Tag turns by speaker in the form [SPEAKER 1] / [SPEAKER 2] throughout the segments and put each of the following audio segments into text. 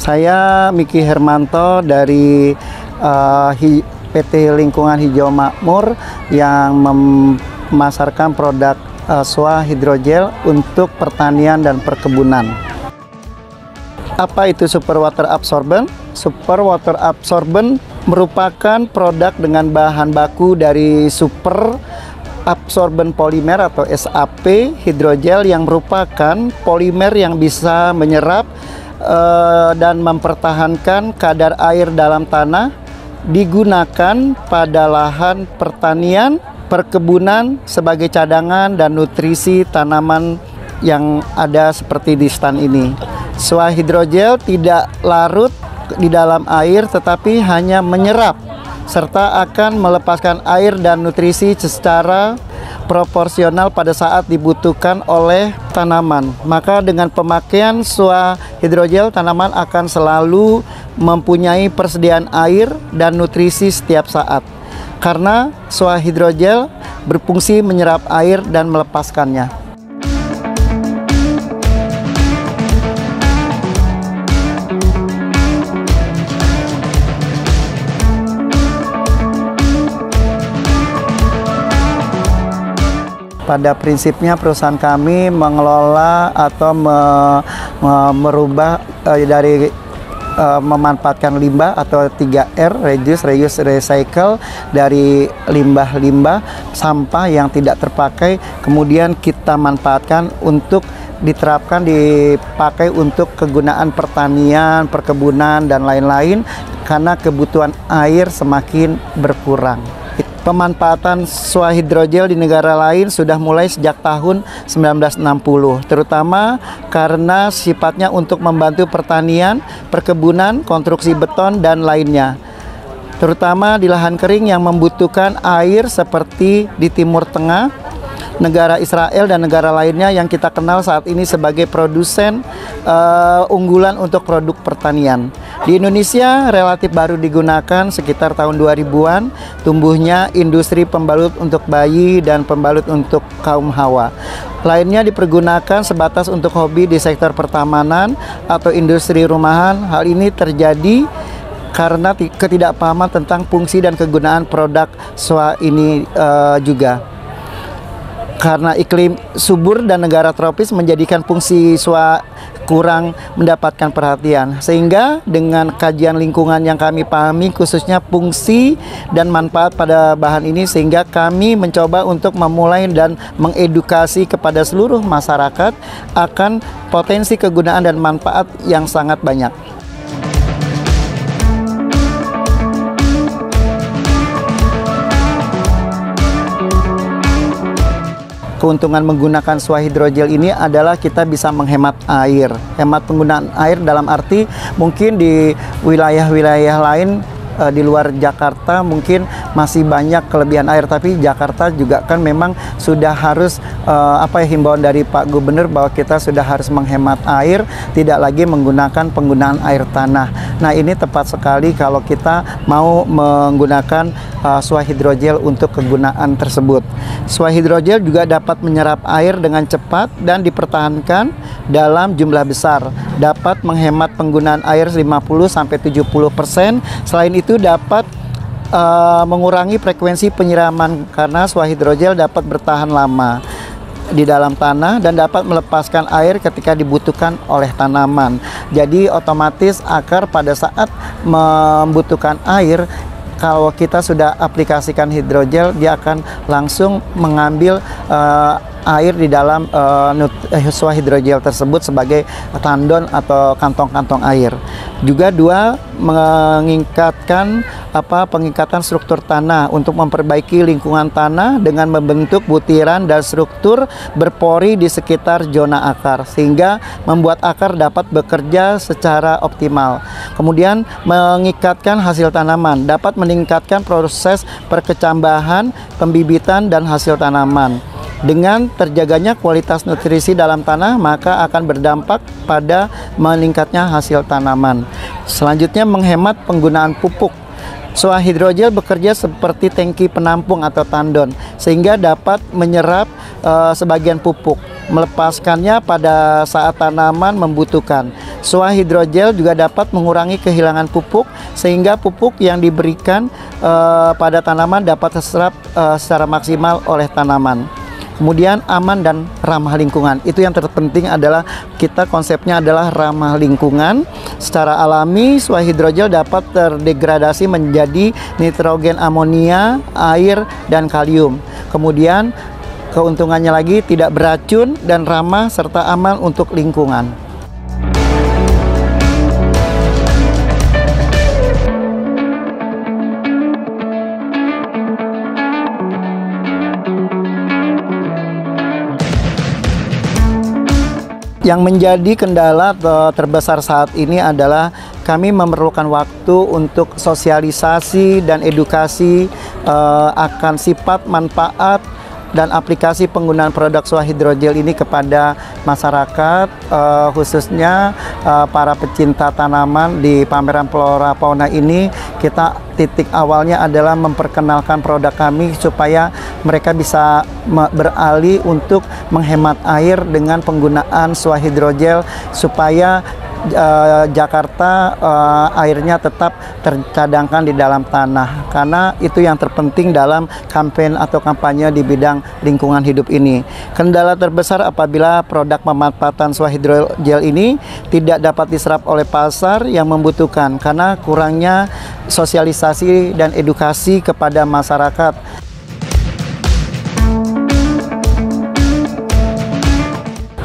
[SPEAKER 1] Saya Miki Hermanto dari PT Lingkungan Hijau Makmur yang memasarkan produk SWA hidrogel untuk pertanian dan perkebunan. Apa itu super water absorbent? Super water absorbent merupakan produk dengan bahan baku dari super absorbent polimer atau SAP hidrogel yang merupakan polimer yang bisa menyerap dan mempertahankan kadar air dalam tanah, digunakan pada lahan pertanian, perkebunan sebagai cadangan dan nutrisi tanaman yang ada seperti di stand ini. SWA hidrogel tidak larut di dalam air tetapi hanya menyerap serta akan melepaskan air dan nutrisi secara proporsional pada saat dibutuhkan oleh tanaman. Maka dengan pemakaian SWA hidrogel, tanaman akan selalu mempunyai persediaan air dan nutrisi setiap saat. Karena SWA hidrogel berfungsi menyerap air dan melepaskannya. Pada prinsipnya perusahaan kami mengelola atau merubah dari memanfaatkan limbah atau 3R, reduce, reuse, recycle, dari limbah-limbah sampah yang tidak terpakai kemudian kita manfaatkan untuk diterapkan, dipakai untuk kegunaan pertanian, perkebunan dan lain-lain karena kebutuhan air semakin berkurang. Pemanfaatan SWA hidrogel di negara lain sudah mulai sejak tahun 1960, terutama karena sifatnya untuk membantu pertanian, perkebunan, konstruksi beton, dan lainnya. Terutama di lahan kering yang membutuhkan air seperti di Timur Tengah, negara Israel, dan negara lainnya yang kita kenal saat ini sebagai produsen unggulan untuk produk pertanian. Di Indonesia relatif baru digunakan sekitar tahun 2000-an, tumbuhnya industri pembalut untuk bayi dan pembalut untuk kaum hawa. Lainnya dipergunakan sebatas untuk hobi di sektor pertamanan atau industri rumahan. Hal ini terjadi karena ketidakpahaman tentang fungsi dan kegunaan produk SWA ini juga. Karena iklim subur dan negara tropis menjadikan fungsi SWA kurang mendapatkan perhatian, sehingga dengan kajian lingkungan yang kami pahami khususnya fungsi dan manfaat pada bahan ini, sehingga kami mencoba untuk memulai dan mengedukasi kepada seluruh masyarakat akan potensi kegunaan dan manfaat yang sangat banyak. Keuntungan menggunakan SWA hidrogel ini adalah kita bisa menghemat air. Hemat penggunaan air dalam arti mungkin di wilayah-wilayah lain di luar Jakarta mungkin masih banyak kelebihan air, tapi Jakarta juga kan memang sudah harus himbauan dari Pak Gubernur bahwa kita sudah harus menghemat air, tidak lagi menggunakan penggunaan air tanah. Nah, ini tepat sekali kalau kita mau menggunakan SWA hidrogel untuk kegunaan tersebut. SWA hidrogel juga dapat menyerap air dengan cepat dan dipertahankan dalam jumlah besar. Dapat menghemat penggunaan air 50-70%. Selain itu dapat mengurangi frekuensi penyiraman karena SWA hidrogel dapat bertahan lama di dalam tanah dan dapat melepaskan air ketika dibutuhkan oleh tanaman. Jadi otomatis akar pada saat membutuhkan air, kalau kita sudah aplikasikan hidrogel, dia akan langsung mengambil air di dalam SWA hidrogel tersebut sebagai tandon atau kantong-kantong air. Juga meningkatkan pengikatan struktur tanah untuk memperbaiki lingkungan tanah dengan membentuk butiran dan struktur berpori di sekitar zona akar, sehingga membuat akar dapat bekerja secara optimal. Kemudian mengikatkan hasil tanaman, dapat meningkatkan proses perkecambahan, pembibitan, dan hasil tanaman. Dengan terjaganya kualitas nutrisi dalam tanah, maka akan berdampak pada meningkatnya hasil tanaman. Selanjutnya, menghemat penggunaan pupuk. SWA hidrogel bekerja seperti tangki penampung atau tandon, sehingga dapat menyerap sebagian pupuk. melepaskannya pada saat tanaman membutuhkan. SOA hidrogel juga dapat mengurangi kehilangan pupuk sehingga pupuk yang diberikan pada tanaman dapat terserap secara maksimal oleh tanaman. Kemudian aman dan ramah lingkungan. Itu yang terpenting adalah kita konsepnya adalah ramah lingkungan. Secara alami SOA hidrogel dapat terdegradasi menjadi nitrogen amonia, air, dan kalium. Kemudian keuntungannya lagi tidak beracun dan ramah serta aman untuk lingkungan. Yang menjadi kendala terbesar saat ini adalah kami memerlukan waktu untuk sosialisasi dan edukasi akan sifat, manfaat, dan aplikasi penggunaan produk SOA hidrogel ini kepada masyarakat, khususnya para pecinta tanaman. Di pameran Flora Fauna ini kita titik awalnya adalah memperkenalkan produk kami supaya mereka bisa beralih untuk menghemat air dengan penggunaan SOA hidrogel supaya Jakarta airnya tetap tercadangkan di dalam tanah, karena itu yang terpenting dalam kampanye atau kampanye di bidang lingkungan hidup ini. Kendala terbesar apabila produk pemanfaatan SOA hidrogel ini tidak dapat diserap oleh pasar yang membutuhkan karena kurangnya sosialisasi dan edukasi kepada masyarakat.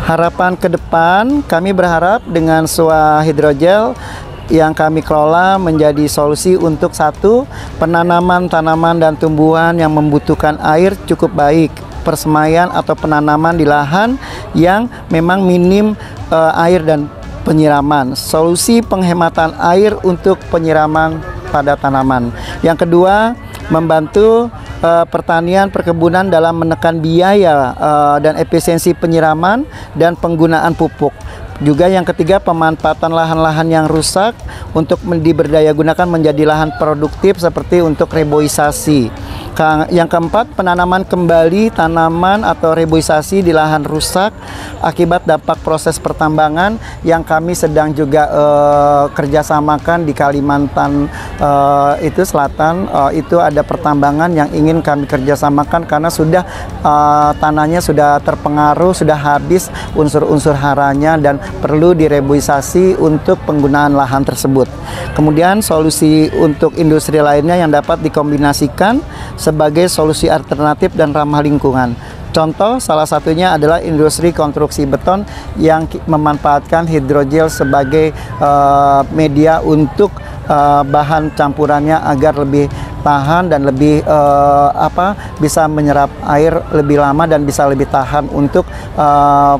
[SPEAKER 1] Harapan ke depan, kami berharap dengan SOA hidrogel yang kami kelola menjadi solusi untuk satu, penanaman tanaman dan tumbuhan yang membutuhkan air cukup baik, persemaian atau penanaman di lahan yang memang minim air dan penyiraman, solusi penghematan air untuk penyiraman pada tanaman. Yang kedua, membantu pertanian perkebunan dalam menekan biaya dan efisiensi penyiraman dan penggunaan pupuk. Juga yang ketiga, pemanfaatan lahan-lahan yang rusak untuk diberdayagunakan menjadi lahan produktif seperti untuk reboisasi. Yang keempat, penanaman kembali tanaman atau reboisasi di lahan rusak akibat dampak proses pertambangan yang kami sedang juga kerjasamakan di Kalimantan itu Selatan. Itu ada pertambangan yang ingin kami kerjasamakan karena sudah tanahnya sudah terpengaruh, sudah habis unsur-unsur haranya dan perlu direboisasi untuk penggunaan lahan tersebut. Kemudian solusi untuk industri lainnya yang dapat dikombinasikan sebagai solusi alternatif dan ramah lingkungan. Contoh salah satunya adalah industri konstruksi beton yang memanfaatkan hidrogel sebagai media untuk bahan campurannya agar lebih tahan dan lebih bisa menyerap air lebih lama dan bisa lebih tahan untuk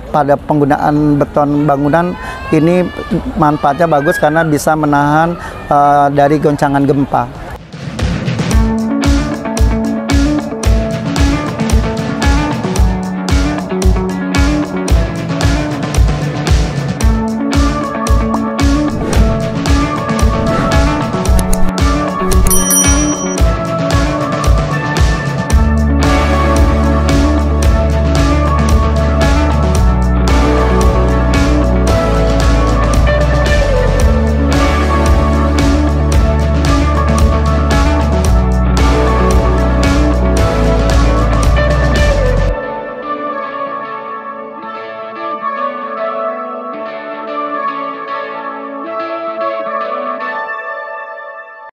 [SPEAKER 1] pada penggunaan beton bangunan. Ini manfaatnya bagus karena bisa menahan dari goncangan gempa.